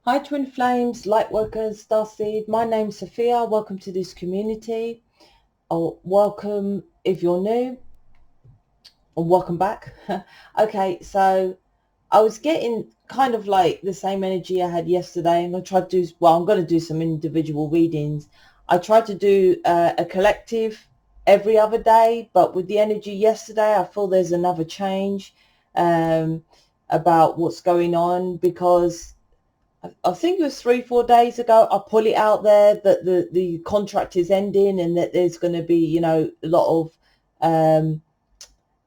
Hi Twin Flames, Lightworkers, Starseed. My name's Sophia. Welcome to this community. Or welcome if you're new, or welcome back. Okay, so I was getting kind of like the same energy I had yesterday. I'm going to try to do, well, I'm going to do some individual readings. I tried to do a collective every other day, but with the energy yesterday, I feel there's another change about what's going on, because I think it was 3-4 days ago, I put it out there that the contract is ending and that there's going to be, you know, a lot of,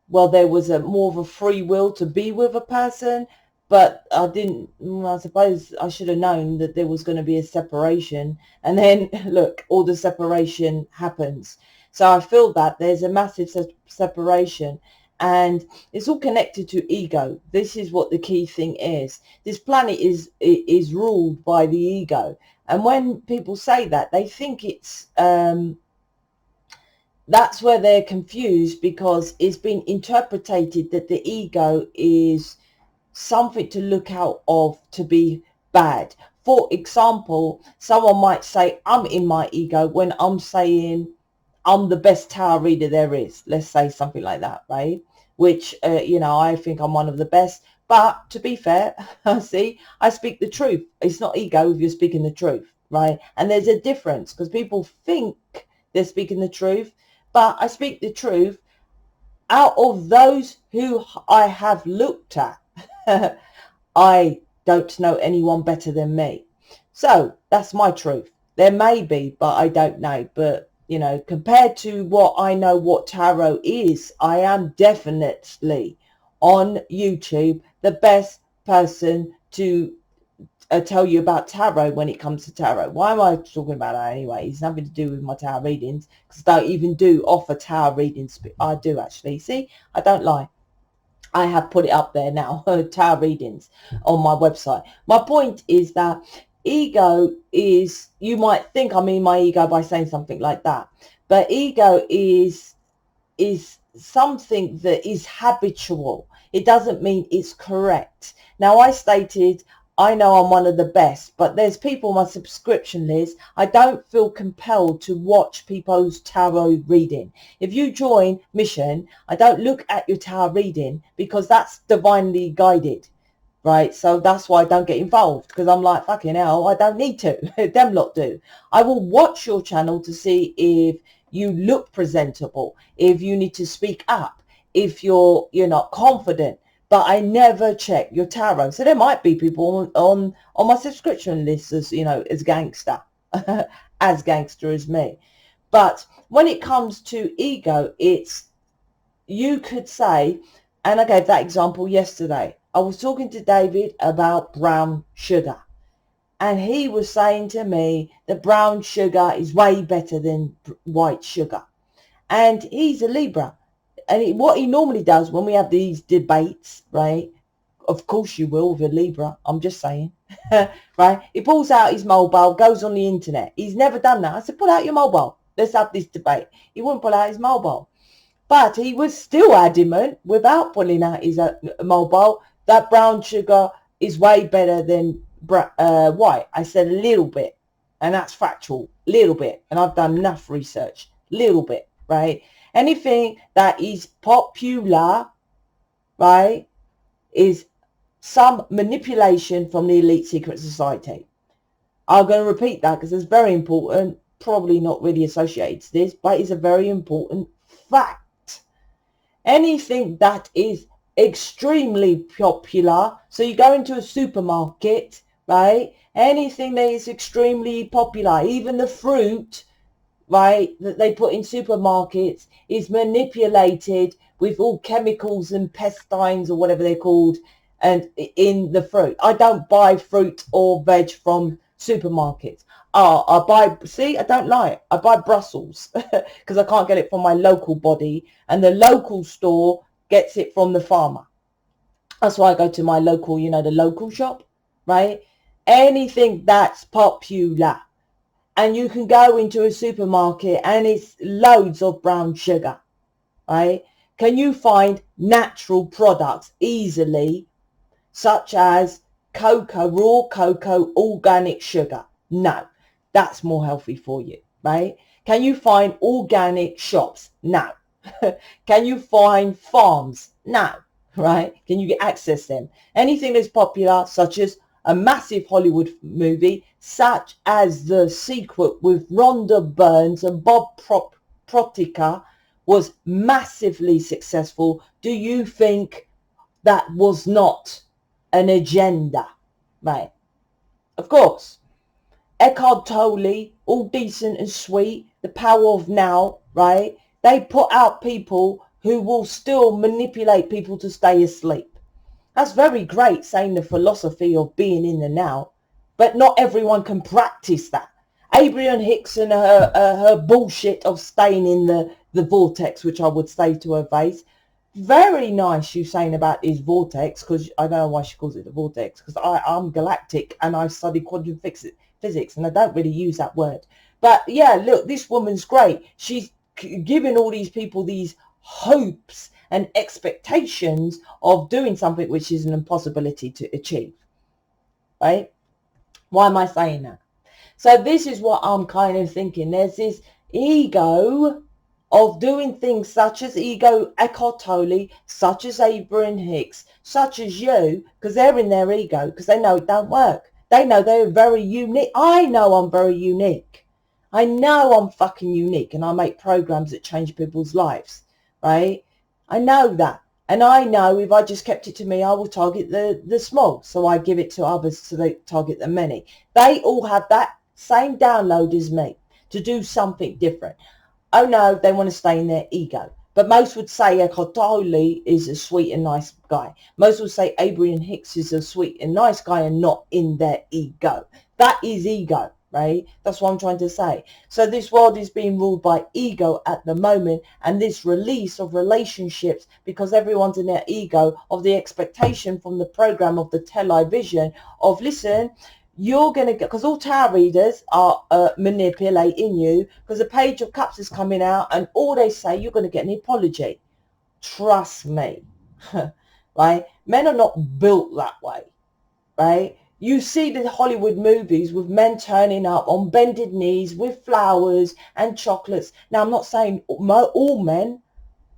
well, there was a more of a free will to be with a person, but I didn't, I suppose I should have known that there was going to be a separation. And then look, all the separation happens. So I feel that there's a massive separation. And it's all connected to ego. This is what the key thing is. This planet is ruled by the ego. And when people say that, they think it's, that's where they're confused, because it's been interpreted that the ego is something to look out of, to be bad. For example, someone might say, I'm in my ego, when I'm saying I'm the best tarot reader there is. Let's say something like that, right? Which, you know, I think I'm one of the best. But to be fair, see, I speak the truth. It's not ego if you're speaking the truth, right? And there's a difference, because people think they're speaking the truth, but I speak the truth. Out of those who I have looked at, I don't know anyone better than me. So that's my truth. There may be, but I don't know. But you know, compared to what I know what tarot is, I am definitely on YouTube the best person to tell you about tarot when it comes to tarot. Why am I talking about that anyway? It's nothing to do with my tarot readings, because I don't even do offer tarot readings. I do actually. See, I don't lie. I have put it up there now, tarot readings on my website. My point is that ego is, you might think I'm in my ego by saying something like that, but ego is something that is habitual. It doesn't mean it's correct. Now, I stated I know I'm one of the best, but there's people on my subscription list. I don't feel compelled to watch people's tarot reading. If you join Mission, I don't look at your tarot reading, because that's divinely guided, right? So that's why I don't get involved, because I'm like, fucking hell, I don't need to. Them lot do. I will watch your channel to see if you look presentable, if you need to speak up, if you're not confident, but I never check your tarot. So there might be people on my subscription list as, you know, as gangster, as gangster as me. But when it comes to ego, it's, you could say, and I gave that example yesterday. I was talking to David about brown sugar, and he was saying to me that brown sugar is way better than white sugar. And he's a Libra. And what he normally does when we have these debates, right? Of course you will with a Libra. I'm just saying, right? He pulls out his mobile, goes on the internet. He's never done that. I said, pull out your mobile. Let's have this debate. He wouldn't pull out his mobile. But he was still adamant, without pulling out his mobile, that brown sugar is way better than white. I said a little bit, and that's factual, little bit. And I've done enough research, little bit, right? Anything that is popular, right, is some manipulation from the elite secret society. I'm going to repeat that because it's very important, probably not really associated to this, but it's a very important fact. Anything that is extremely popular, so you go into a supermarket, right, anything that is extremely popular, even the fruit, right, that they put in supermarkets is manipulated with all chemicals and pesticides or whatever they're called, and in the fruit. I don't buy fruit or veg from supermarkets. I buy, see, I don't lie. I buy Brussels because I can't get it from my local body, and the local store gets it from the farmer. That's why I go to my local, you know, the local shop, right? Anything that's popular. And you can go into a supermarket and it's loads of brown sugar, right? Can you find natural products easily, such as cocoa, raw cocoa, organic sugar? No, that's more healthy for you, right? Can you find organic shops? No. Can you find farms? No, right? Can you access them? Anything that's popular, such as a massive Hollywood movie, such as The Secret with Rhonda Byrne and Bob Protica, was massively successful. Do you think that was not an agenda? Right. Of course. Eckhart Tolle, all decent and sweet, The Power of Now, right? They put out people who will still manipulate people to stay asleep. That's very great, saying the philosophy of being in the now, but not everyone can practice that. Abraham Hicks and her bullshit of staying in the vortex, which I would say to her face. Very nice you saying about his vortex, because I don't know why she calls it the vortex, because I'm galactic and I study quantum physics and I don't really use that word. But yeah, look, this woman's great. She's giving all these people these hopes and expectations of doing something which is an impossibility to achieve, right? Why am I saying that? So this is what I'm kind of thinking. There's this ego of doing things such as Eckhart Tolle, such as Abraham Hicks, such as you, because they're in their ego, because they know it don't work. They know they're very unique. I know I'm very unique. I know I'm fucking unique, and I make programs that change people's lives, right? I know that. And I know if I just kept it to me, I will target the small. So I give it to others so they target the many. They all have that same download as me to do something different. Oh no, they want to stay in their ego. But most would say Eckhart Tolle is a sweet and nice guy. Most would say Abraham Hicks is a sweet and nice guy and not in their ego. That is ego, right? That's what I'm trying to say. So this world is being ruled by ego at the moment, and this release of relationships, because everyone's in their ego, of the expectation from the program of the television of, listen, you're going to get, because all tarot readers are manipulating you, because the Page of Cups is coming out and all they say, you're going to get an apology. Trust me, right? Men are not built that way, right? You see the Hollywood movies with men turning up on bended knees with flowers and chocolates. Now, I'm not saying all men,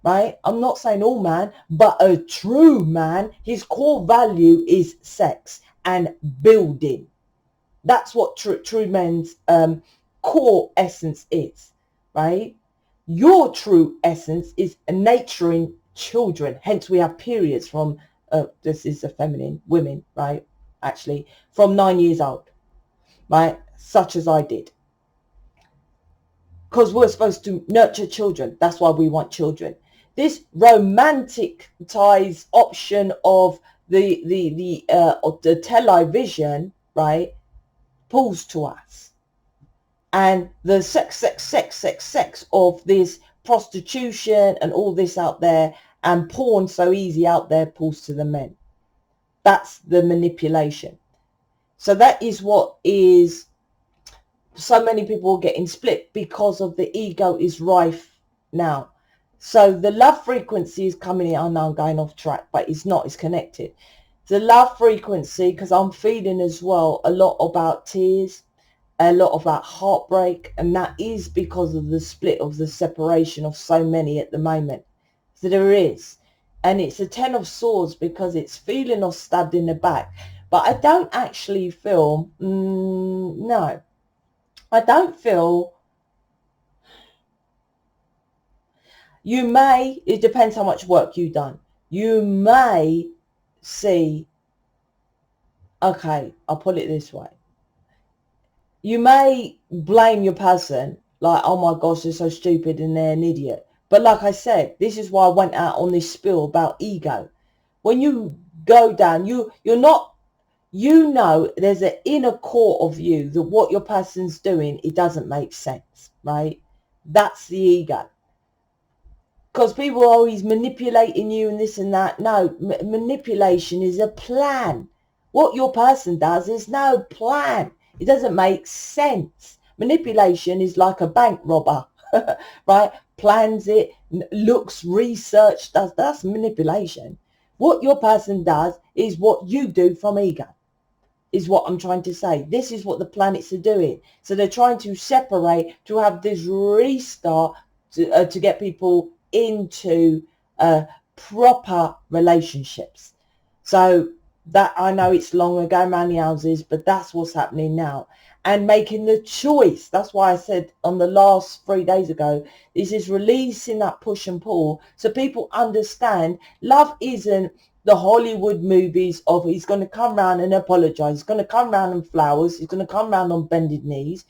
right? I'm not saying all man, but a true man, his core value is sex and building. That's what true men's core essence is, right? Your true essence is nurturing children. Hence, we have periods from, this is the feminine, women, right? Actually, from 9 years old, right? Such as I did. Because we're supposed to nurture children. That's why we want children. This romanticized option of the television, right, pulls to us, and the sex of this prostitution and all this out there, and porn so easy out there, pulls to the men. That's the manipulation. So that is what is, so many people getting split because of the ego is rife now. So the love frequency is coming in. I know I'm going off track, but it's not, it's connected. The love frequency, because I'm feeling as well a lot about tears, a lot about heartbreak, and that is because of the split of the separation of so many at the moment. So there is, and it's a 10 of swords because it's feeling or stabbed in the back. But I don't actually feel, no, I don't feel. You may, it depends how much work you've done. You may see, okay, I'll put it this way. You may blame your person, like, oh my gosh, they're so stupid and they're an idiot. But like I said, this is why I went out on this spiel about ego. When you go down, you're not, you know, there's an inner core of you that what your person's doing, it doesn't make sense, right? That's the ego. Because people are always manipulating you and this and that. No, manipulation is a plan. What your person does is no plan. It doesn't make sense. Manipulation is like a bank robber, right? Plans it, looks, research, that's manipulation. What your person does is what you do from ego. is what I'm trying to say. This is what the planets are doing. So they're trying to separate, to have this restart to get people into proper relationships. So that, I know it's long ago, many houses, but that's what's happening now. And making the choice. That's why I said on the last 3 days ago, this is releasing that push and pull so people understand love isn't the Hollywood movies of he's going to come round and apologise, he's going to come round on flowers, he's going to come round on bended knees,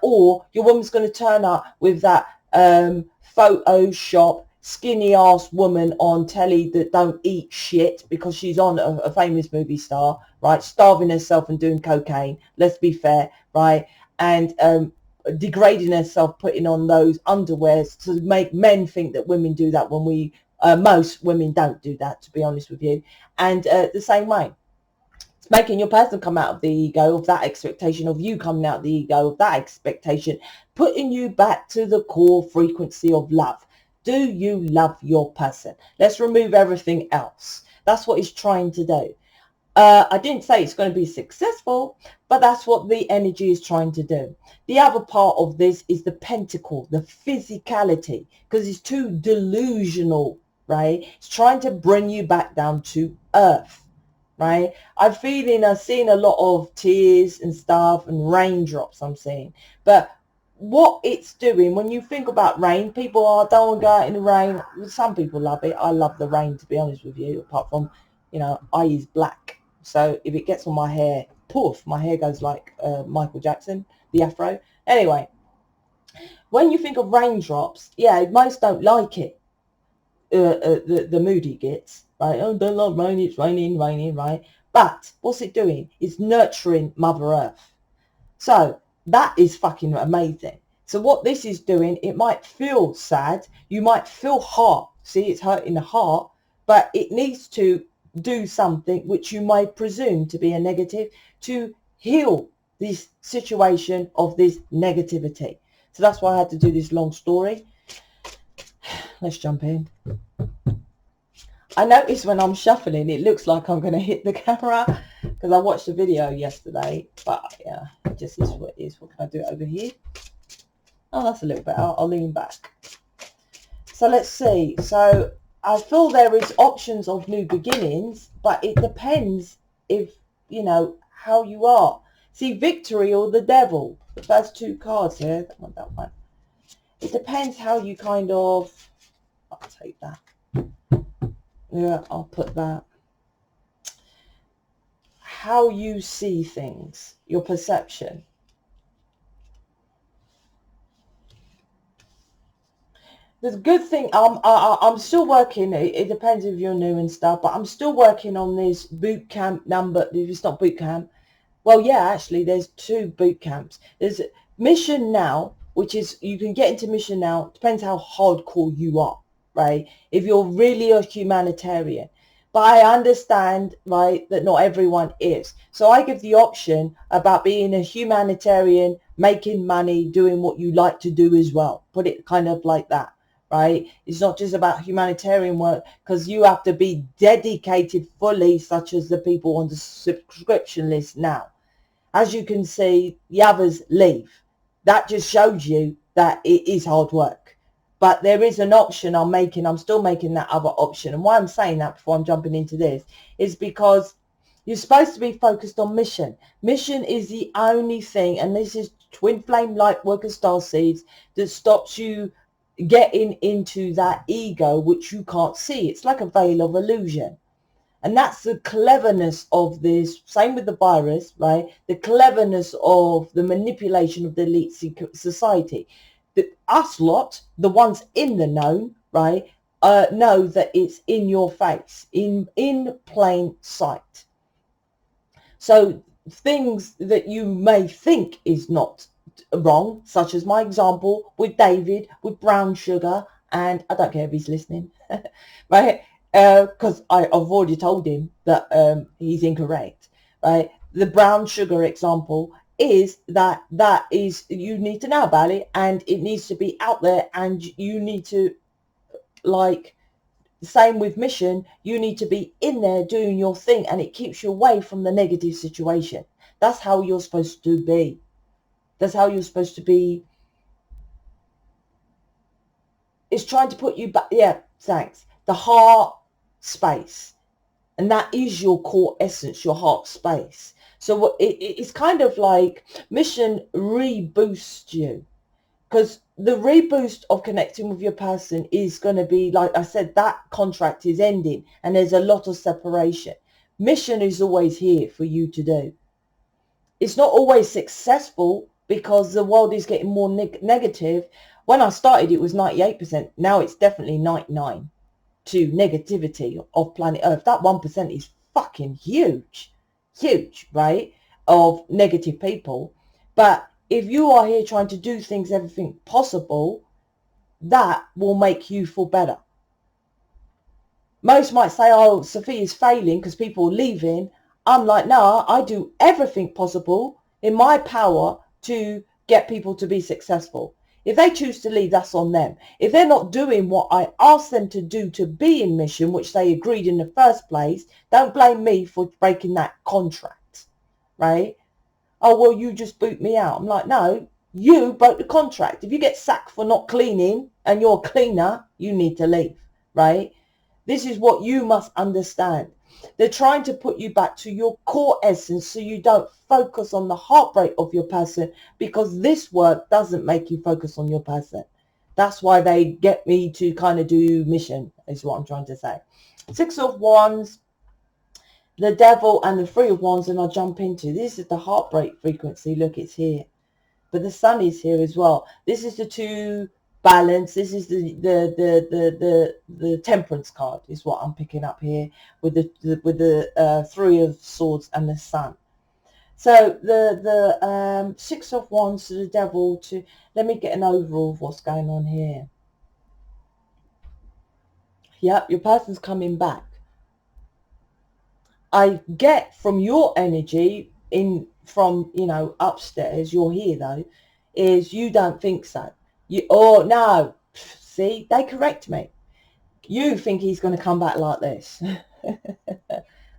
or your woman's going to turn up with that Photoshop skinny ass woman on telly that don't eat shit because she's on a famous movie star, right, starving herself and doing cocaine, let's be fair, right, and degrading herself, putting on those underwears to make men think that women do that when we most women don't do that, to be honest with you. And the same way, it's making your person come out of the ego of that expectation, of you coming out of the ego of that expectation, putting you back to the core frequency of love. Do you love your person? Let's remove everything else. That's what it's trying to do. I didn't say it's going to be successful, but that's what the energy is trying to do. The other part of this is the pentacle, the physicality, because it's too delusional, right? It's trying to bring you back down to earth, right? I've seen a lot of tears and stuff and raindrops, I'm seeing. But what it's doing, when you think about rain, people don't want to go out in the rain. Some people love it. I love the rain, to be honest with you, apart from, I use black. So if it gets on my hair, poof, my hair goes like Michael Jackson, the afro. Anyway, when you think of raindrops, yeah, most don't like it, the mood it gets, right? Oh, don't love rain, it's raining, right? But what's it doing? It's nurturing Mother Earth. So that is fucking amazing. So what this is doing, it might feel sad. You might feel heart. See, it's hurting the heart, but it needs to do something which you might presume to be a negative to heal this situation of this negativity. So that's why I had to do this long story. Let's jump in. I notice when I'm shuffling, it looks like I'm going to hit the camera because I watched the video yesterday, but yeah, it just is what it is. What can I do over here? Oh, that's a little bit. I'll lean back. So let's see. So I feel there is options of new beginnings, but it depends if, how you are. See, victory or the devil, the first two cards here, that one. It depends how you kind of, I'll take that. Yeah, I'll put that. How you see things, your perception. The good thing, I'm still working. It depends if you're new and stuff, but I'm still working on this boot camp number. If it's not boot camp, well, yeah, actually, there's 2 boot camps. There's Mission Now, which is you can get into Mission Now. Depends how hardcore you are, right? If you're really a humanitarian. But I understand, right, that not everyone is. So I give the option about being a humanitarian, making money, doing what you like to do as well. Put it kind of like that, right? It's not just about humanitarian work, because you have to be dedicated fully, such as the people on the subscription list now. As you can see, the others leave. That just shows you that it is hard work. But there is an option I'm still making that other option. And why I'm saying that before I'm jumping into this is because you're supposed to be focused on mission. Mission is the only thing, and this is twin flame Lightworker Starseeds, that stops you getting into that ego which you can't see. It's like a veil of illusion. And that's the cleverness of this. Same with the virus, right? The cleverness of the manipulation of the elite society. Us lot, the ones in the known, right, know that it's in your face, in plain sight. So things that you may think is not wrong, such as my example with David, with brown sugar, and I don't care if he's listening, right? Because I've already told him that he's incorrect, right? The brown sugar example is that is, you need to know about it, and it needs to be out there, and you need to, like, same with mission, you need to be in there doing your thing, and it keeps you away from the negative situation. That's how you're supposed to be. That's how you're supposed to be. It's trying to put you back. Yeah, thanks. The heart space. And that is your core essence, your heart space. So it's kind of like mission reboosts you. Because the reboost of connecting with your person is going to be, like I said, that contract is ending and there's a lot of separation. Mission is always here for you to do. It's not always successful because the world is getting more negative. When I started, it was 98%. Now it's definitely 99 to negativity of planet Earth. That 1% is fucking huge, right? Of negative people. But if you are here trying to do things, everything possible, that will make you feel better. Most might say, oh, Sophia's failing because people are leaving. I'm like, no, I do everything possible in my power to get people to be successful. If they choose to leave, that's on them. If they're not doing what I asked them to do to be in mission, which they agreed in the first place, don't blame me for breaking that contract, right? Oh, well, you just boot me out. I'm like, no, you broke the contract. If you get sacked for not cleaning and you're a cleaner, you need to leave, right? This is what you must understand. They're trying to put you back to your core essence so you don't focus on the heartbreak of your person, because this work doesn't make you focus on your person. That's why they get me to kind of do mission, is what I'm trying to say. 6 of Wands, the Devil, and the 3 of Wands, and I'll jump into. This is the heartbreak frequency. Look, it's here. But the Sun is here as well. This is the 2 balance. This is the Temperance card is what I'm picking up here with the 3 of Swords and the Sun. So the 6 of Wands to the Devil. To let me get an overall of what's going on here. Yep, your person's coming back. I get from your energy from upstairs, you're here though, is you don't think so. No, see, they correct me. You think he's going to come back like this,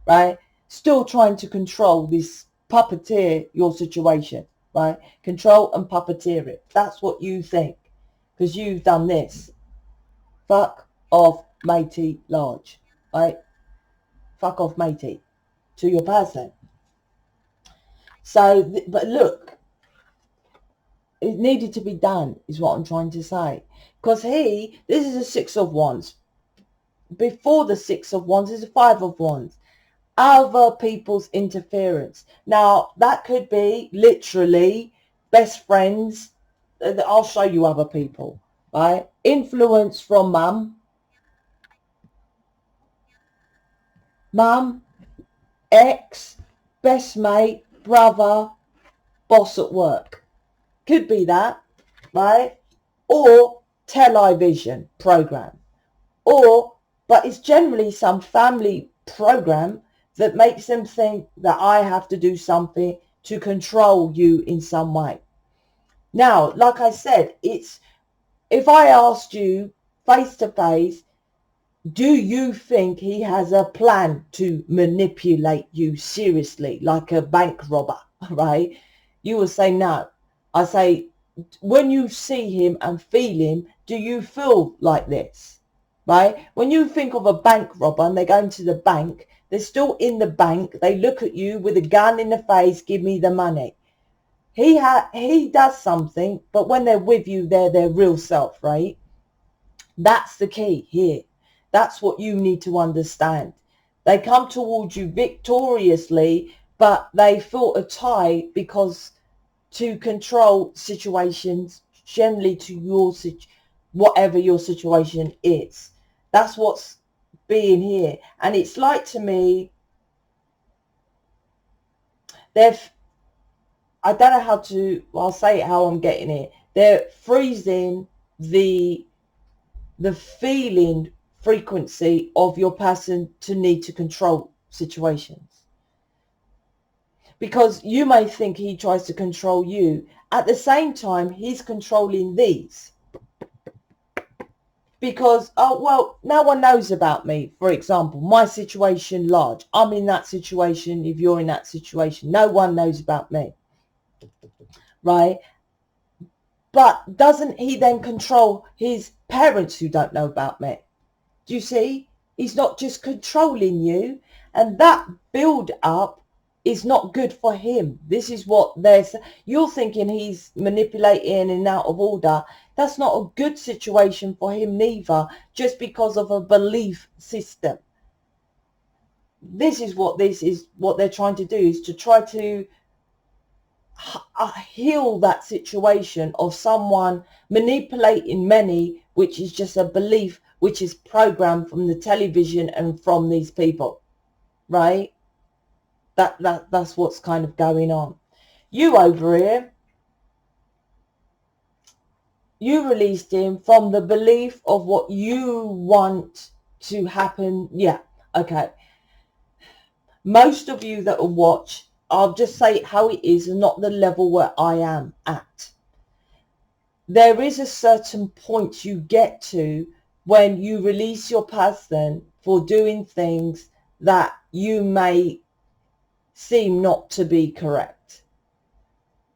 right? Still trying to control this, puppeteer your situation, right? Control and puppeteer it. That's what you think, because you've done this. Fuck off, matey, large, right? Fuck off, matey, to your person. So, but look, it needed to be done, is what I'm trying to say. Because this is a 6 of Wands. Before the 6 of Wands is a 5 of Wands. Other people's interference. Now, that could be literally best friends. I'll show you other people, right? Influence from mum, ex, best mate, brother, boss at work. Could be that, right? Or television program. But it's generally some family program that makes them think that I have to do something to control you in some way. Now, like I said, if I asked you face to face, do you think he has a plan to manipulate you seriously, like a bank robber, right? You will say no. I say, when you see him and feel him, do you feel like this? Right? When you think of a bank robber and they go into the bank, they're still in the bank. They look at you with a gun in the face, give me the money. He does something, but when they're with you, they're their real self, right? That's the key here. That's what you need to understand. They come towards you victoriously, but they feel a tie because to control situations, generally to whatever your situation is. That's what's being here. And it's like, to me, I don't know how to, I'll say it how I'm getting it. They're freezing the feeling frequency of your person to need to control situations. Because you may think he tries to control you. At the same time, he's controlling these. because, oh, well, no one knows about me. For example, my situation large. I'm in that situation. If you're in that situation, no one knows about me, right? But doesn't he then control his parents who don't know about me? Do you see? He's not just controlling you, and that build up is not good for him. This is what you're thinking he's manipulating and out of order. That's not a good situation for him neither, just because of a belief system. This is what they're trying to do, is to try to heal that situation of someone manipulating many, which is just a belief which is programmed from the television and from these people, right? That's what's kind of going on. You over here, you released him from the belief of what you want to happen. Yeah, okay. Most of you that will watch, I'll just say it how it is and not the level where I am at. There is a certain point you get to when you release your person for doing things that you may seem not to be correct.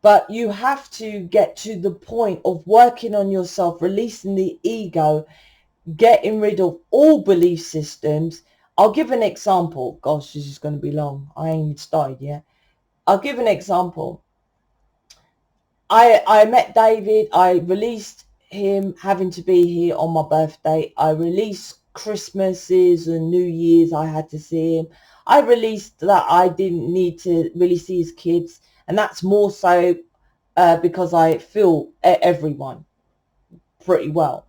But you have to get to the point of working on yourself, releasing the ego, getting rid of all belief systems. I'll give an example. Gosh, this is going to be long. I ain't even started yet. I'll give an example. I met David. I released him having to be here on my birthday. I released Christmases and New Year's. I had to see him. I released that I didn't need to really see his kids. And that's more so because I feel everyone pretty well.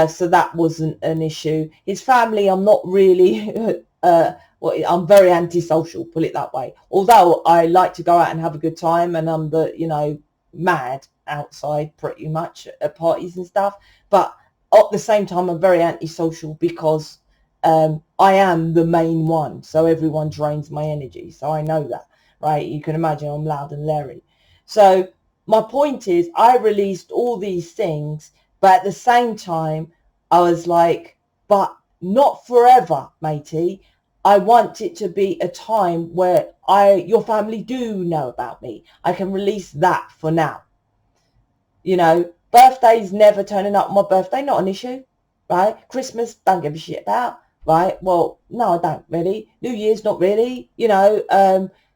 So that wasn't an issue. His family, I'm not really... I'm very antisocial, put it that way. Although I like to go out and have a good time, and I'm mad outside pretty much at parties and stuff. But at the same time, I'm very antisocial because I am the main one. So everyone drains my energy. So I know that, right? You can imagine I'm loud and leery. So my point is, I released all these things, but at the same time, I was like, but not forever, matey. I want it to be a time where your family do know about me. I can release that for now. Birthdays never turning up on my birthday, not an issue, right? Christmas, don't give a shit about, right? Well, no, I don't really. New Year's, not really.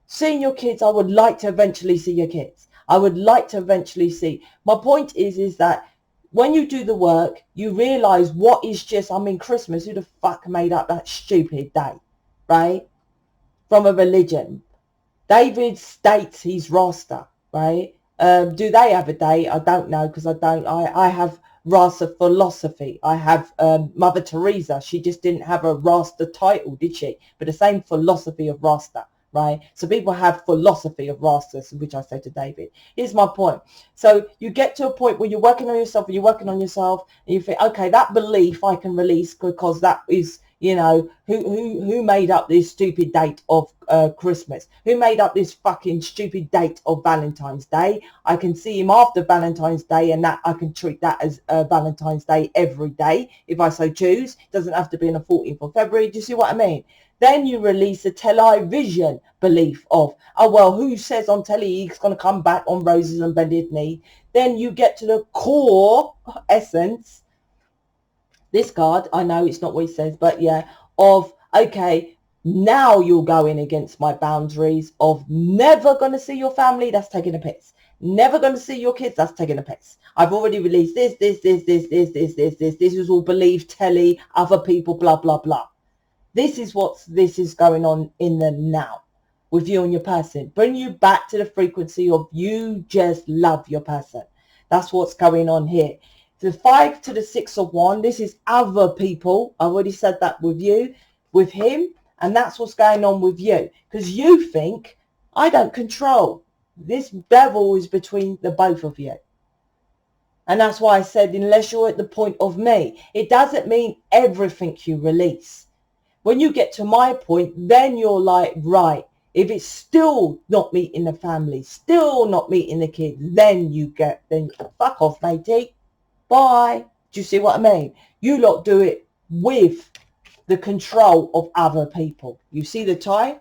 Seeing your kids, I would like to eventually see your kids. I would like to eventually see. My point is that when you do the work, you realize what is just, Christmas, who the fuck made up that stupid day, right? From a religion. David states he's Rasta, right? Do they have a day? I don't know, because I have Rasta philosophy. I have Mother Teresa. She just didn't have a Rasta title, did she? But the same philosophy of Rasta, right? So people have philosophy of Rastas, which I say to David. Here's my point. So you get to a point where you're working on yourself, and you think, okay, that belief I can release, because that is, who made up this stupid date of Christmas? Who made up this fucking stupid date of Valentine's Day? I can see him after Valentine's Day, and that I can treat that as Valentine's Day every day if I so choose. It doesn't have to be on the 14th of February. Do you see what I mean? Then you release a television belief of, oh, well, who says on telly he's going to come back on roses and bended knee? Then you get to the core essence. This card, I know it's not what he says, but yeah, of, okay, now you're going against my boundaries of never going to see your family, that's taking a piss. Never going to see your kids, that's taking a piss. I've already released this. This is all belief, telly, other people, blah, blah, blah. This is going on in the now with you and your person. Bring you back to the frequency of you just love your person. That's what's going on here. The 5 to the 6 of Wands, this is other people. I already said that with you, with him, and that's what's going on with you. Because you think, I don't control. This devil is between the both of you. And that's why I said, unless you're at the point of me, it doesn't mean everything you release. When you get to my point, then you're like, right, if it's still not meeting the family, still not meeting the kids, then fuck off, matey. Bye. Do you see what I mean? You lot do it with the control of other people. You see the tie?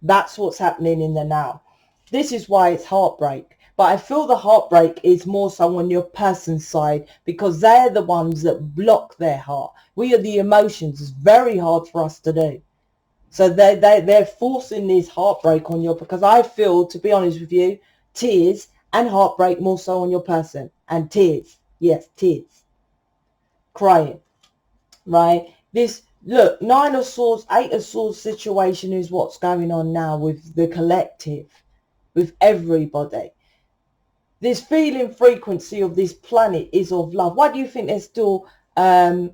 That's what's happening in the now. This is why it's heartbreak. But I feel the heartbreak is more so on your person's side, because they're the ones that block their heart. We are the emotions. It's very hard for us to do. So they're forcing this heartbreak on you, because I feel, to be honest with you, tears and heartbreak more so on your person. And tears. Yes, tears. Crying. Right? This, look, 9 of Swords, 8 of Swords situation is what's going on now with the collective, with everybody. This feeling frequency of this planet is of love. Why do you think there's still, come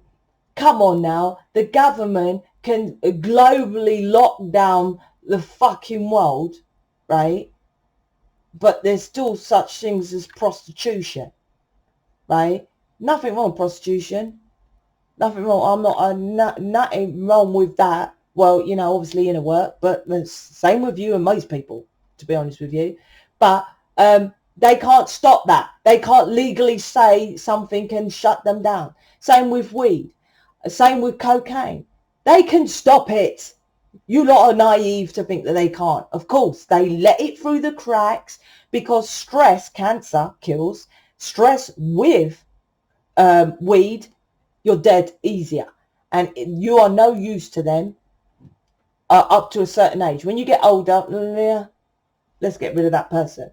on now, the government can globally lock down the fucking world, right? But there's still such things as prostitution, right? Nothing wrong with prostitution. Nothing wrong. Nothing wrong with that. Well, you know, obviously in a work, but the same with you and most people, to be honest with you. But they can't stop that. They can't legally say something can shut them down. Same with weed. Same with cocaine. They can stop it. You lot are naive to think that they can't. Of course, they let it through the cracks because stress, cancer kills. Stress with weed, you're dead easier. And you are no use to them up to a certain age. When you get older, let's get rid of that person.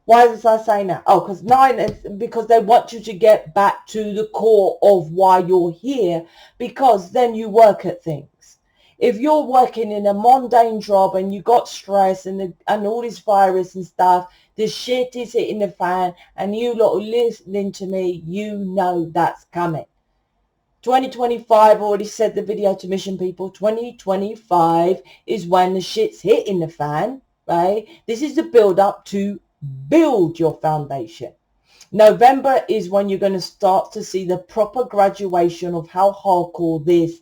Why was I saying that? Oh, because they want you to get back to the core of why you're here, because then you work at things. If you're working in a mundane job and you got stress and all this virus and stuff, the shit is hitting the fan, and you lot are listening to me, you know that's coming. 2025, already said the video to mission people, 2025 is when the shit's hitting the fan, right? This is the build up to build your foundation. November is when you're going to start to see the proper graduation of how hardcore this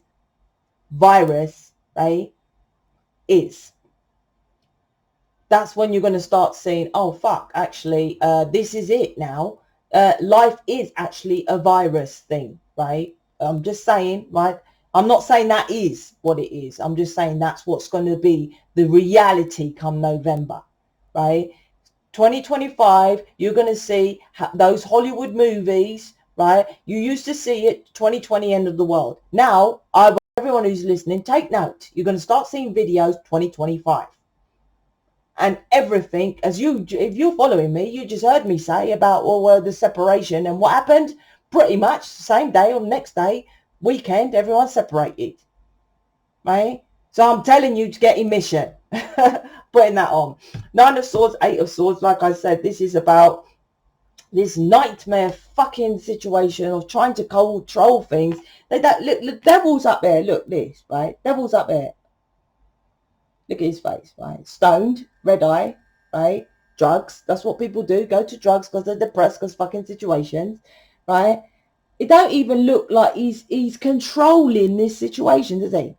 virus, right, is. That's when you're going to start seeing, oh fuck, actually this is it now. Life is actually a virus thing, right? I'm just saying, right? I'm not saying that is what it is. I'm just saying that's what's going to be the reality come November, right? 2025, you're going to see those Hollywood movies, right? You used to see it 2020 end of the world. Now, everyone who's listening, take note. You're going to start seeing videos 2025. And everything, if you're following me, you just heard me say about the separation and what happened. Pretty much the same day or the next day, weekend, everyone separated, right? So I'm telling you to get in mission. Putting that on. 9 of Swords, 8 of Swords, like I said, this is about this nightmare fucking situation of trying to control things. Look, the devil's up there. Look, this, right? Devil's up there. Look at his face, right? Stoned, red eye, right? Drugs. That's what people do. Go to drugs because they're depressed because fucking situations, right? It don't even look like he's controlling this situation, does he?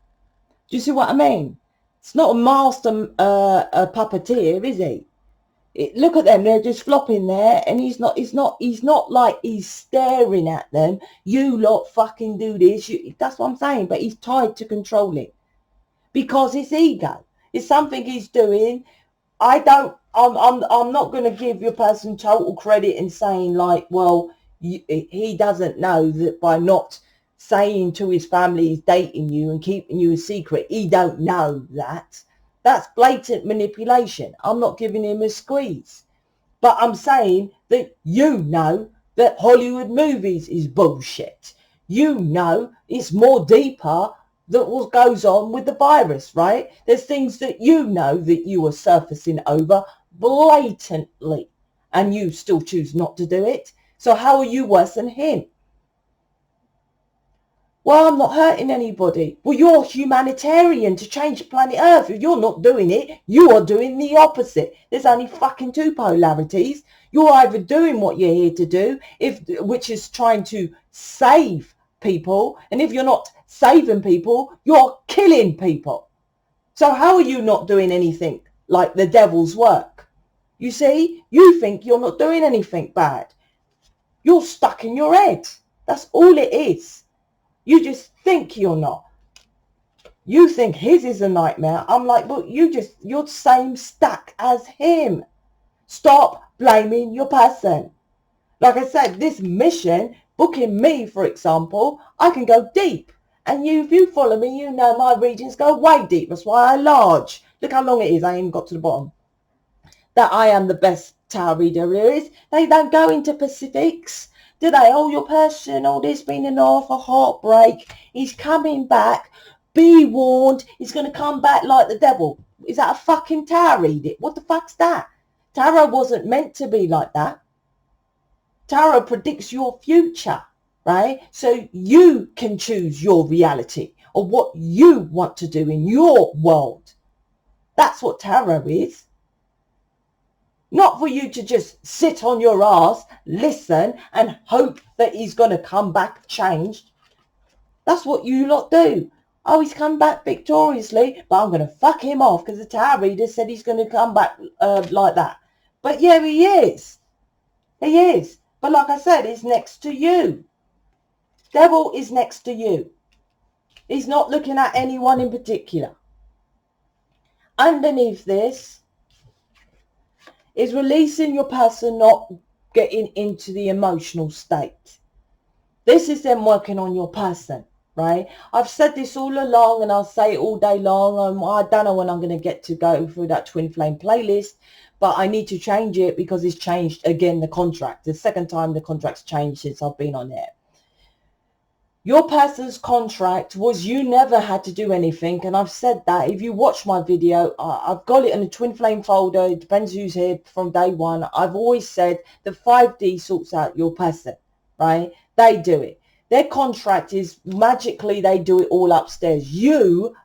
Do you see what I mean? It's not a master puppeteer, is he? Look at them, they're just flopping there, and he's not like he's staring at them. You lot fucking do this. That's what I'm saying. But he's tied to controlling because it's ego. It's something he's doing. I'm not going to give your person total credit in saying like, well, he doesn't know that by not saying to his family he's dating you and keeping you a secret, he don't know that. That's blatant manipulation. I'm not giving him a squeeze. But I'm saying that you know that Hollywood movies is bullshit. You know it's more deeper than what goes on with the virus, right? There's things that you know that you are surfacing over blatantly, and you still choose not to do it. So how are you worse than him? Well, I'm not hurting anybody. Well, you're humanitarian to change planet Earth. If you're not doing it, you are doing the opposite. There's only fucking two polarities. You're either doing what you're here to do, which is trying to save people. And if you're not saving people, you're killing people. So how are you not doing anything like the devil's work? You see, you think you're not doing anything bad. You're stuck in your head. That's all it is. You just think you're not. You think his is a nightmare. I'm like, well, you're the same stack as him. Stop blaming your person. Like I said, this mission, booking me, for example, I can go deep. And if you follow me, you know my readings go way deep. That's why I large. Look how long it is. I ain't got to the bottom. That I am the best tarot reader there is. They don't go into specifics, do they? Oh, your person, oh, this been an awful heartbreak. He's coming back. Be warned. He's going to come back like the devil. Is that a fucking tarot reading? What the fuck's that? Tarot wasn't meant to be like that. Tarot predicts your future, right? So you can choose your reality or what you want to do in your world. That's what tarot is. Not for you to just sit on your ass, listen, and hope that he's going to come back changed. That's what you lot do. Oh, he's come back victoriously, but I'm going to fuck him off because the tarot reader said he's going to come back like that. But yeah, he is. He is. But like I said, he's next to you. Devil is next to you. He's not looking at anyone in particular. Underneath this is releasing your person, not getting into the emotional state. This is them working on your person, right? I've said this all along and I'll say it all day long. I don't know when I'm going to get to go through that twin flame playlist, but I need to change it because it's changed again, the contract. The second time the contract's changed since I've been on it. Your person's contract was you never had to do anything, and I've said that. If you watch my video, I've got it in a twin flame folder. It depends who's here from day one. I've always said the 5D sorts out your person, right? They do it. Their contract is magically they do it all upstairs. You,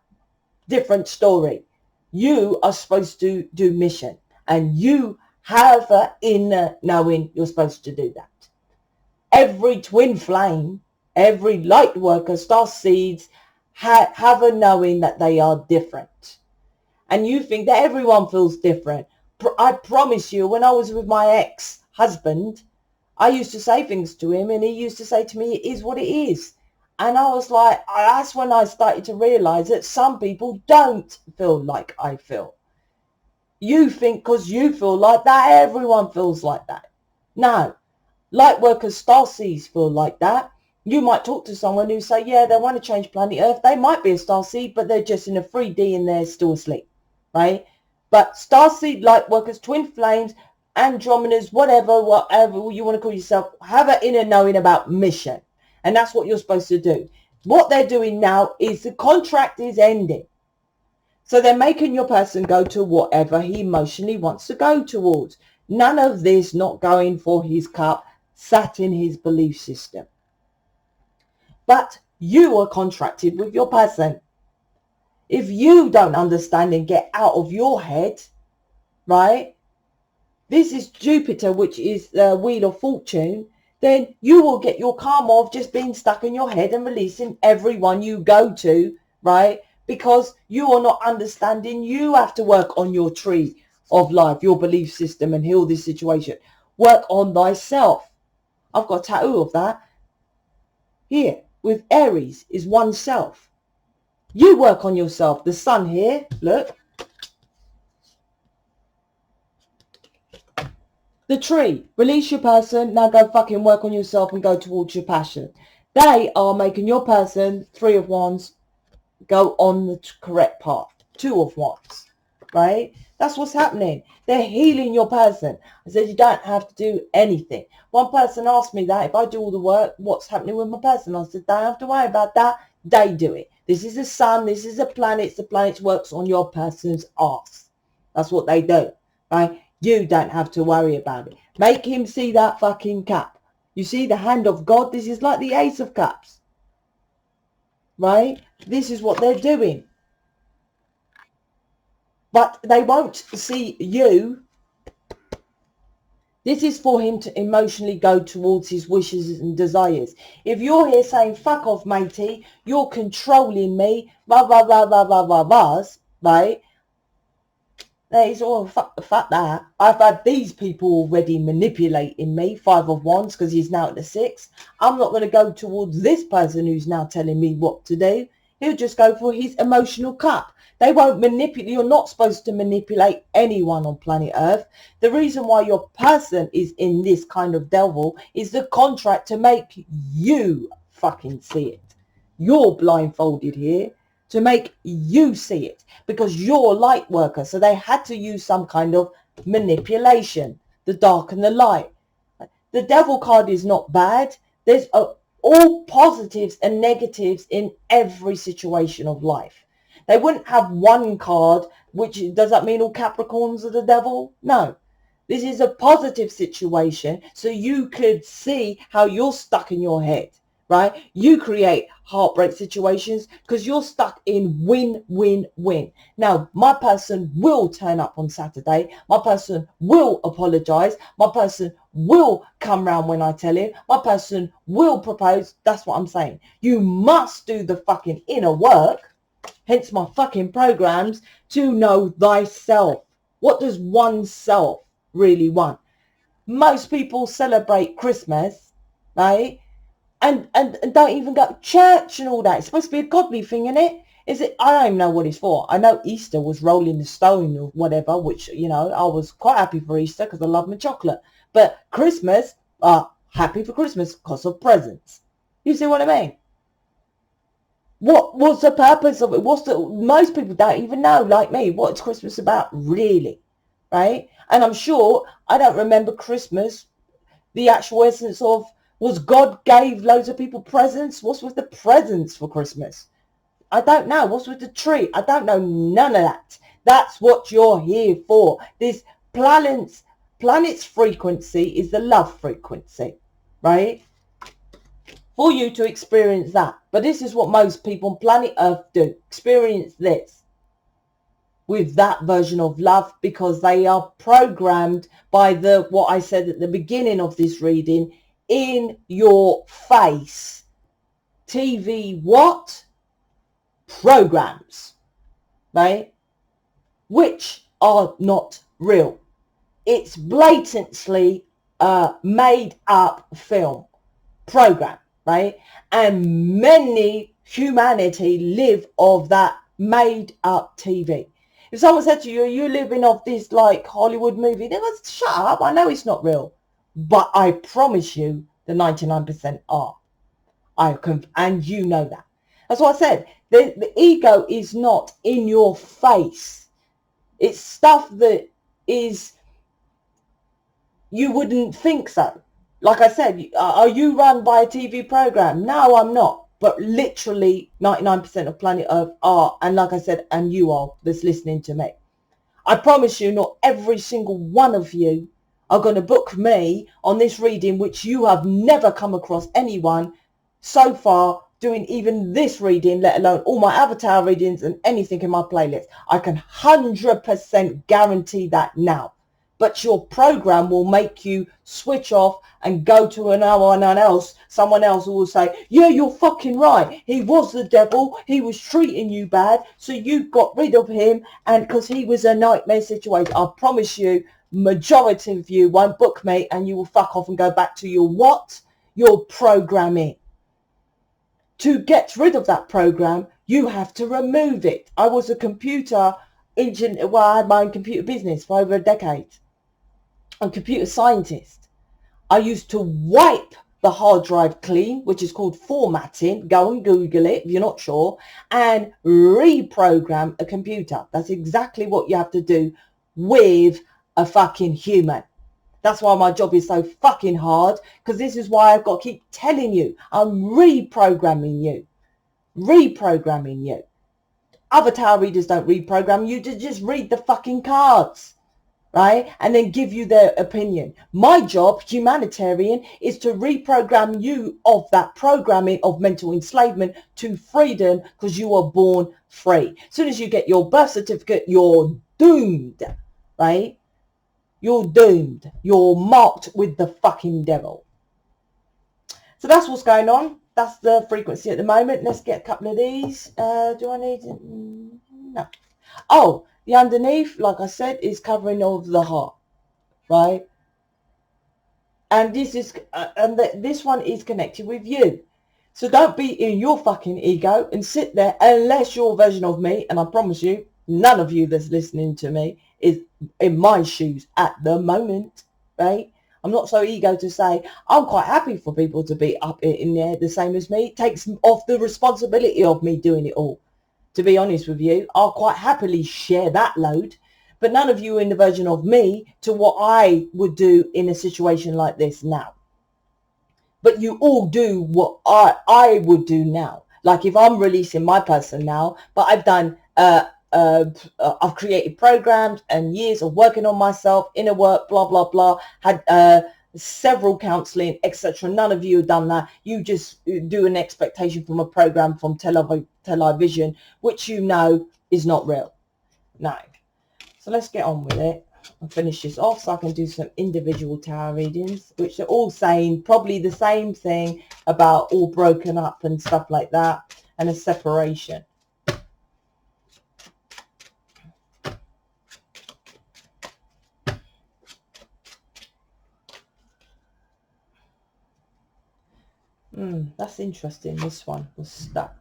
different story. You are supposed to do mission, and you have an inner knowing you're supposed to do that. Every twin flame, every light worker, Starseeds, have a knowing that they are different. And you think that everyone feels different. I promise you, when I was with my ex-husband, I used to say things to him and he used to say to me, it is what it is. And I was like, that's when I started to realize that some people don't feel like I feel. You think because you feel like that, everyone feels like that. No. Lightworkers, Starseeds feel like that. You might talk to someone who say, yeah, they want to change planet Earth. They might be a Starseed, but they're just in a 3D and they're still asleep, right? But Starseed, Lightworkers, Twin Flames, Andromedas, whatever you want to call yourself, have an inner knowing about mission. And that's what you're supposed to do. What they're doing now is the contract is ending. So they're making your person go to whatever he emotionally wants to go towards. None of this not going for his cup, sat in his belief system. But you are contracted with your person. If you don't understand and get out of your head, right? This is Jupiter, which is the Wheel of Fortune. Then you will get your karma of just being stuck in your head and releasing everyone you go to, right? Because you are not understanding. You have to work on your tree of life, your belief system, and heal this situation. Work on thyself. I've got a tattoo of that. Here, with Aries, is oneself. You work on yourself. The sun here, look. The tree, release your person, now go fucking work on yourself and go towards your passion. They are making your person, 3 of Wands, go on the correct path. 2 of Wands, right? That's what's happening. They're healing your person. I said you don't have to do anything. One person asked me that, if I do all the work, what's happening with my person? I said, don't have to worry about that. They do it. This is the sun. This is the planets. The planets works on your person's arse. That's what they do, right? You don't have to worry about it. Make him see that fucking cup. You see the hand of God? This is like the Ace of Cups, right? This is what they're doing. But they won't see you. This is for him to emotionally go towards his wishes and desires. If you're here saying, fuck off, matey, you're controlling me, blah, blah, blah, blah, blah, blah, blah, right? It's all fuck that. I've had these people already manipulating me, 5 of Wands, because he's now at the 6. I'm not going to go towards this person who's now telling me what to do. He'll just go for his emotional cup. They won't manipulate. You're not supposed to manipulate anyone on planet Earth. The reason why your person is in this kind of devil is the contract to make you fucking see it. You're blindfolded here to make you see it because you're a light worker. So they had to use some kind of manipulation, the dark and the light. The devil card is not bad. There's all positives and negatives in every situation of life. They wouldn't have one card, which does that mean all Capricorns are the devil? No. This is a positive situation, so you could see how you're stuck in your head, right? You create heartbreak situations because you're stuck in win, win, win. Now, my person will turn up on Saturday. My person will apologize. My person will come round when I tell him. My person will propose. That's what I'm saying. You must do the fucking inner work, hence my fucking programs, to know thyself. What does oneself really want? Most people celebrate Christmas, right? And don't even go to church and all that. It's supposed to be a godly thing, isn't it? Is it? I don't even know what it's for. I know Easter was rolling the stone or whatever, which, you know, I was quite happy for Easter because I love my chocolate. But Christmas, happy for Christmas because of presents. You see what I mean? What's the purpose of it? Most people don't even know, like me, what's Christmas about really, right? And I'm sure I don't remember Christmas, the actual essence of, was God gave loads of people presents? What's with the presents for Christmas? I don't know. What's with the tree? I don't know none of that. That's what you're here for. This planet's frequency is the love frequency, right? For you to experience that. But this is what most people on planet Earth do. Experience this with that version of love because they are programmed by what I said at the beginning of this reading, in your face. TV what? Programs, right? Which are not real. It's blatantly made up film program, right? And many humanity live of that made up TV. If someone said to you, you're living off this like Hollywood movie, they go, shut up, I know it's not real. But I promise you the 99% are. And you know that. That's what I said. The ego is not in your face. It's stuff that is, you wouldn't think so. Like I said, are you run by a TV program? No, I'm not. But literally 99% of planet Earth are. And like I said, and you are, that's listening to me. I promise you, not every single one of you are going to book me on this reading, which you have never come across anyone so far doing even this reading, let alone all my avatar readings and anything in my playlist. I can 100% guarantee that now. But your program will make you switch off and go to someone else who will say, yeah, you're fucking right. He was the devil. He was treating you bad. So you got rid of him, and because he was a nightmare situation. I promise you, majority of you won't book me and you will fuck off and go back to your what? Your programming. To get rid of that program, you have to remove it. I was a computer engineer. Well, I had my own computer business for over a decade. I'm a computer scientist. I used to wipe the hard drive clean, which is called formatting. Go and Google it if you're not sure, and reprogram a computer. That's exactly what you have to do with a fucking human. That's why my job is so fucking hard, because this is why I've got to keep telling you, I'm reprogramming you. Reprogramming you. Other tarot readers don't reprogram you, just read the fucking cards, right? And then give you their opinion. My job, humanitarian, is to reprogram you of that programming of mental enslavement to freedom, because you are born free. As soon as you get your birth certificate, you're doomed, right? You're doomed. You're marked with the fucking devil. So that's what's going on. That's the frequency at the moment. Let's get a couple of these. Do I need... No. Oh, The underneath, like I said, is covering of the heart, right? And this is, this one is connected with you. So don't be in your fucking ego and sit there unless your version of me, and I promise you, none of you that's listening to me is in my shoes at the moment, right? I'm not so ego to say I'm quite happy for people to be up in there the same as me. It takes off the responsibility of me doing it all. To be honest with you, I'll quite happily share that load. But none of you are in the version of me to what I would do in a situation like this now. But you all do what I would do now. Like if I'm releasing my person now, but I've done, I've created programs and years of working on myself, inner work, blah, blah, blah, had several counseling, etc. None of you have done that. You just do an expectation from a program from television, which you know is not real. No. So let's get on with it and finish this off so I can do some individual tarot readings, which are all saying probably the same thing about all broken up and stuff like that, and a separation. That's interesting. This one was stuck.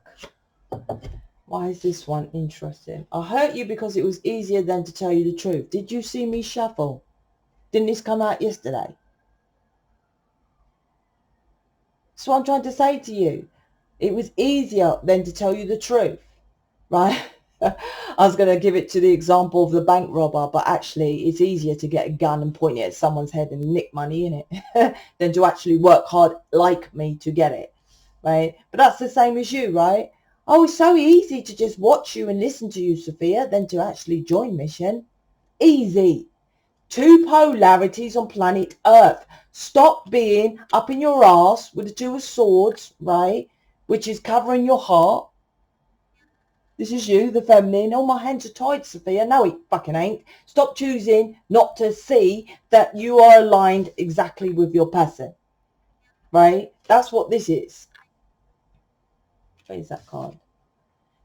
Why is this one interesting? I hurt you because it was easier than to tell you the truth. Did you see me shuffle? Didn't this come out yesterday? That's what I'm trying to say to you. It was easier than to tell you the truth, right? I was going to give it to the example of the bank robber, but actually it's easier to get a gun and point it at someone's head and nick money in it than to actually work hard like me to get it, right? But that's the same as you, right? Oh, it's so easy to just watch you and listen to you, Sophia, than to actually join mission. Easy. Two polarities on planet Earth. Stop being up in your ass with the Two of Swords, right? Which is covering your heart. This is you, the feminine. Oh, my hands are tied, Sophia. No, it fucking ain't. Stop choosing not to see that you are aligned exactly with your person, right? That's what this is. Where's that card?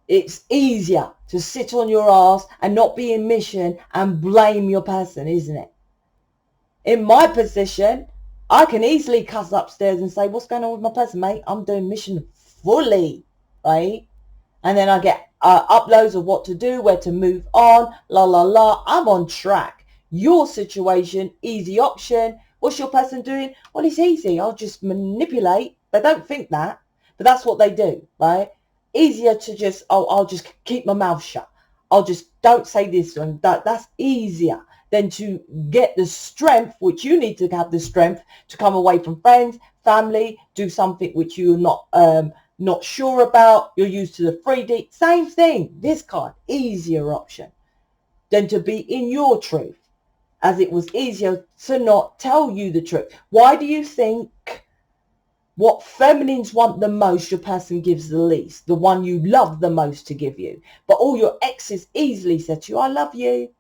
It's easier to sit on your ass and not be in mission and blame your person, isn't it? In my position, I can easily cuss upstairs and say, what's going on with my person, mate? I'm doing mission fully, right? And then I get uploads of what to do, where to move on, la, la, la. I'm on track. Your situation, easy option. What's your person doing? Well, it's easy. I'll just manipulate. They don't think that, but that's what they do, right? Easier to just, oh, I'll just keep my mouth shut. I'll just don't say this one. That's easier than to get the strength, which you need to have the strength to come away from friends, family, do something which you're not sure about. You're used to the 3D. Same thing. This card, easier option than to be in your truth, as it was easier to not tell you the truth. Why do you think what feminines want the most, your person gives the least? The one you love the most to give you. But all your exes easily said to you, I love you,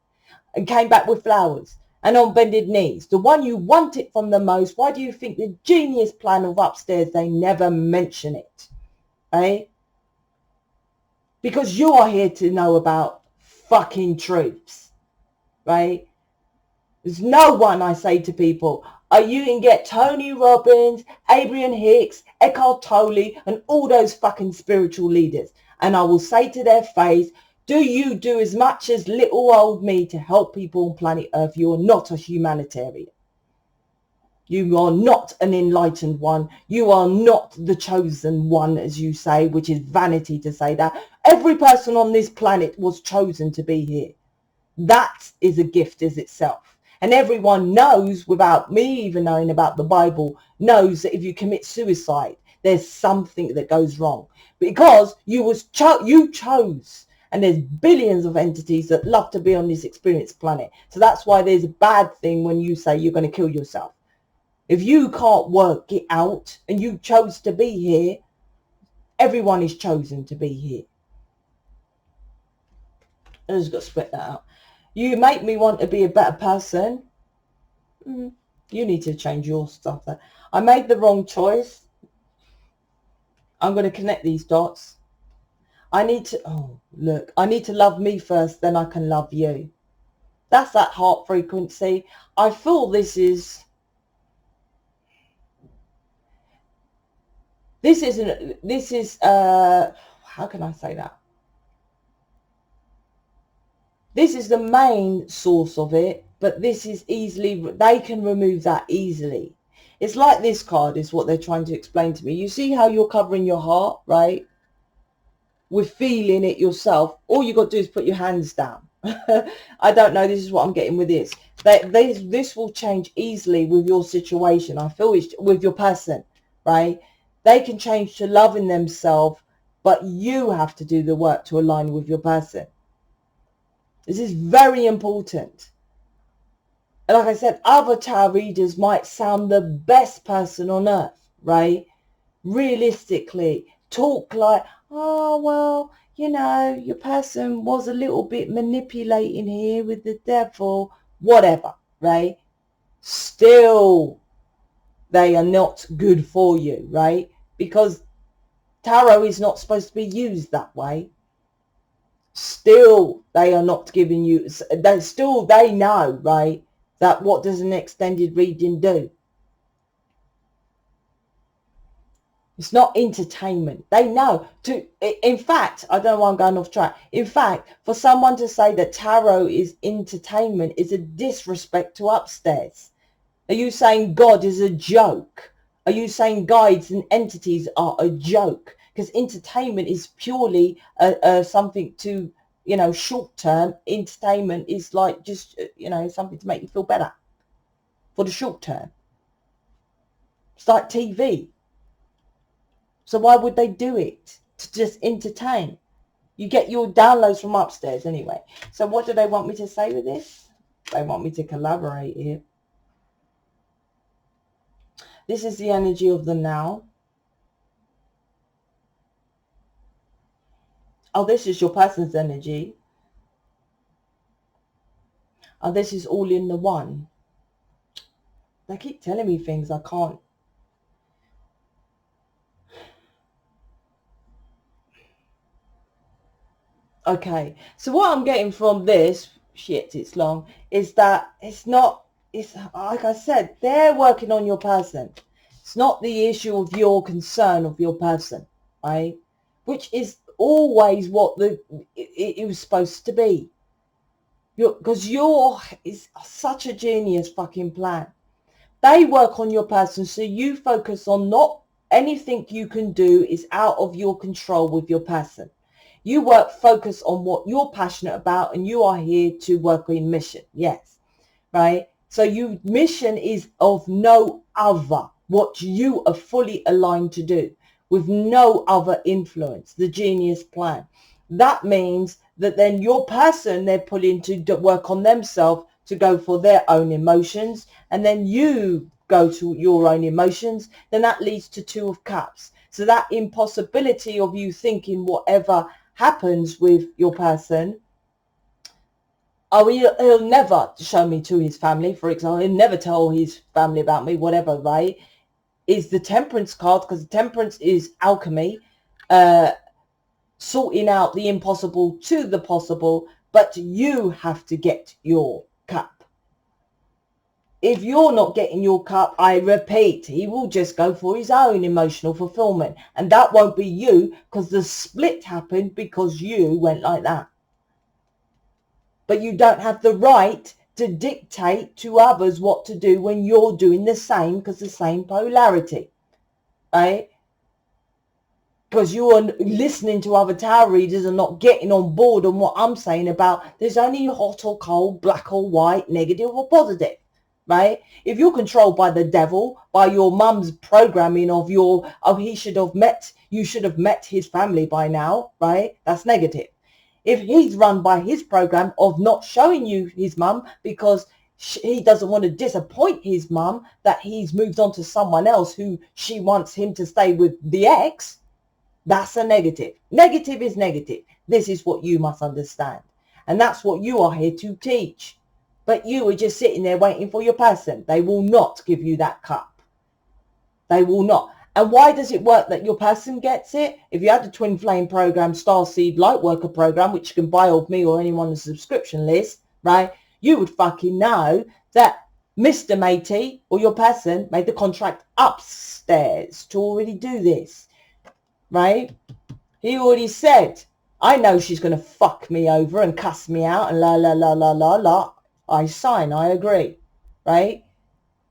and came back with flowers and on bended knees. The one you want it from the most, why do you think the genius plan of upstairs, they never mention it? Eh? Because you are here to know about fucking truths, right? There's no one, I say to people, you can get Tony Robbins, Abraham Hicks, Eckhart Tolle, and all those fucking spiritual leaders. And I will say to their face, do you do as much as little old me to help people on planet Earth? You are not a humanitarian. You are not an enlightened one. You are not the chosen one, as you say, which is vanity to say that. Every person on this planet was chosen to be here. That is a gift as itself. And everyone knows, without me even knowing about the Bible, knows that if you commit suicide, there's something that goes wrong. Because you chose. And there's billions of entities that love to be on this experience planet. So that's why there's a bad thing when you say you're going to kill yourself. If you can't work it out and you chose to be here, everyone is chosen to be here. I just got to split that out. You make me want to be a better person. You need to change your stuff. I made the wrong choice. I'm going to connect these dots. I need to, oh, look, I need to love me first, then I can love you. That's that heart frequency. I feel this is how can I say that? This is the main source of it, but this is easily, they can remove that easily. It's like this card is what they're trying to explain to me. You see how you're covering your heart, right? With feeling it yourself. All you got to do is put your hands down. I don't know. This is what I'm getting with this. This will change easily with your situation. I feel it's with your person, right? They can change to loving themselves, but you have to do the work to align with your person. This is very important. And like I said, other tarot readers might sound the best person on earth, right? Realistically, talk like, oh, well, you know, your person was a little bit manipulating here with the devil, whatever, right? Still, they are not good for you, right? Because tarot is not supposed to be used that way. Still, they are not giving you, they know, right, that what does an extended reading do? It's not entertainment. They know. In fact, I don't know why I'm going off track. In fact, for someone to say that tarot is entertainment is a disrespect to upstairs. Are you saying God is a joke? Are you saying guides and entities are a joke? Because entertainment is purely something to, you know, short term. Entertainment is like just, you know, something to make you feel better for the short term. It's like TV. So why would they do it? To just entertain. You get your downloads from upstairs anyway. So what do they want me to say with this? They want me to collaborate here. This is the energy of the now. Oh, this is your person's energy. Oh, this is all in the one. They keep telling me things I can't. Okay, so what I'm getting from this, shit, it's long, is that it's like I said, they're working on your person. It's not the issue of your concern of your person, right? Which is always what it was supposed to be. Because it's such a genius fucking plan. They work on your person, so you focus on not anything you can do is out of your control with your person. You focus on what you're passionate about, and you are here to work in mission. Yes, right? So mission is of no other, what you are fully aligned to do with no other influence, the genius plan. That means that then your person, they're pulling to work on themselves to go for their own emotions, and then you go to your own emotions, then that leads to Two of Cups. So that impossibility of you thinking whatever happens with your person, oh, he'll never show me to his family, for example, he'll never tell his family about me, whatever, right, is the Temperance card, because Temperance is alchemy, sorting out the impossible to the possible, but you have to get your cup. If you're not getting your cup, I repeat, he will just go for his own emotional fulfillment, and that won't be you, because the split happened because you went like that. But you don't have the right to dictate to others what to do when you're doing the same, because the same polarity, right? Because you are listening to other tarot readers and not getting on board on what I'm saying about there's only hot or cold, black or white, negative or positive, right? If you're controlled by the devil, by your mum's programming of you should have met his family by now, right? That's negative. If he's run by his program of not showing you his mum because he doesn't want to disappoint his mum, that he's moved on to someone else who she wants him to stay with the ex, that's a negative. Negative is negative. This is what you must understand. And that's what you are here to teach. But you are just sitting there waiting for your person. They will not give you that cup. They will not. And why does it work that your person gets it? If you had the Twin Flame program, Starseed Lightworker program, which you can buy off me or anyone on the subscription list, right? You would fucking know that Mr. Matey or your person made the contract upstairs to already do this, right? He already said, I know she's going to fuck me over and cuss me out and la, la, la, la, la, la. I sign, I agree, right?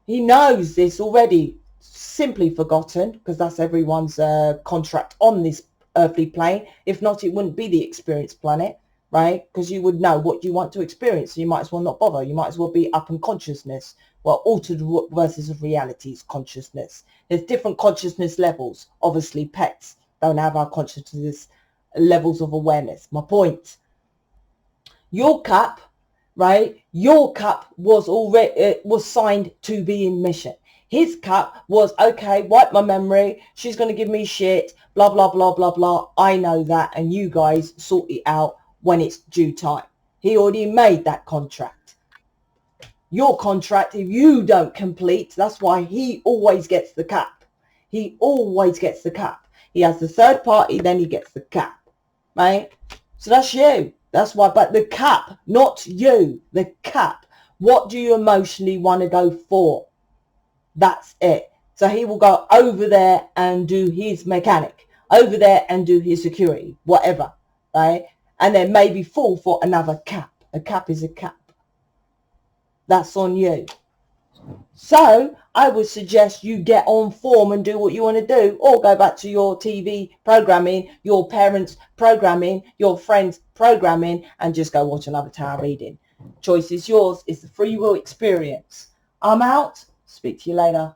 He knows this already, simply forgotten, because that's everyone's contract on this earthly plane. If not, it wouldn't be the experience planet, right? Because you would know what you want to experience. So you might as well not bother. You might as well be up in consciousness. Well, altered versus of realities consciousness. There's different consciousness levels. Obviously, pets don't have our consciousness levels of awareness. My point. Your cup, right? Your cup was already was signed to be in mission. His cup was, okay, wipe my memory. She's going to give me shit. Blah, blah, blah, blah, blah. I know that. And you guys sort it out when it's due time. He already made that contract. Your contract, if you don't complete, that's why he always gets the cap. He always gets the cap. He has the third party, then he gets the cap, right? So that's you. That's why, but the cap, not you, the cap. What do you emotionally want to go for? That's it. So he will go over there and do his mechanic, over there and do his security, whatever, right? And then maybe fall for another cap. A cap is a cap. That's on you. So I would suggest you get on form and do what you want to do, or go back to your TV programming, your parents' programming, your friends' programming, and just go watch another tarot reading. Choice is yours. It's the free will experience. I'm out. Speak to you later.